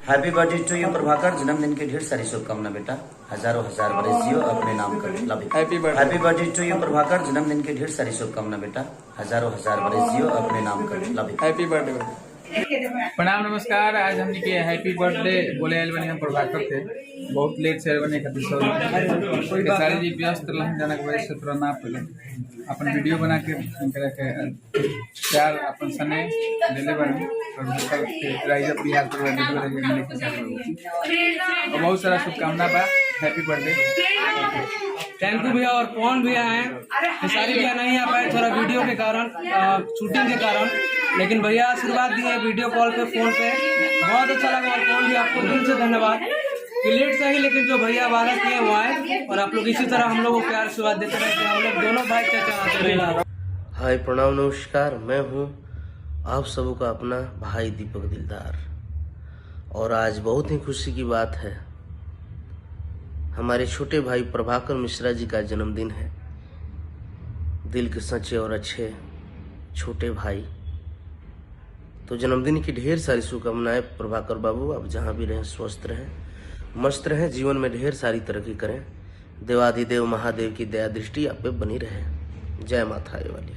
Happy birthday to you Prabhakar, जन्मदिन की ढेर सारी शुभकामना बेटा। हजारों हजार बरस जियो अपने नाम कर। Happy birthday to you Prabhakar, जन्मदिन की ढेर सारी शुभकामना बेटा। हजारों हजार बरस जियो अपने नाम कर। Happy birthday. प्रणाम नमस्कार। आज हमने के हैप्पी बर्थडे बोले आयल बने हम प्रभाकर थे। बहुत लेट से बने खातिर सब सारे जी व्यस्त रहन जाना के वजह से थोड़ा ना पड़े अपन वीडियो बना के प्यार अपन सने देले बने प्रभाकर के राइज अप बिहार पर और बहुत सारा शुभकामना बा। Happy birthday. थैंक यू भैया। और कौन भैया हैं, खेसारी भैया नहीं आ पाए थोड़ा वीडियो के कारण, शूटिंग के कारण, लेकिन भैया आशीर्वाद दिए वीडियो कॉल पे, फोन पे। बहुत अच्छा लगा। और कौन भी आपको दिल से धन्यवाद कि लेट सही लेकिन जो भैया वादा किए वो आए। और आप लोग इसी तरह हम लोग को प्यार आशीर्वाद देते रहे कि हम लोग दोनों भाई चाचा। हाय प्रणाम नमस्कार, मैं हूँ आप सबों का अपना भाई दीपक दिलदार। और आज बहुत ही खुशी की बात है, हमारे छोटे भाई प्रभाकर मिश्रा जी का जन्मदिन है। दिल के सच्चे और अच्छे छोटे भाई, तो जन्मदिन की ढेर सारी शुभकामनाएं प्रभाकर बाबू। आप जहां भी रहें स्वस्थ रहें, मस्त रहें, जीवन में ढेर सारी तरक्की करें। देवाधिदेव महादेव की दया दृष्टि आप पे बनी रहे। जय माता वाली।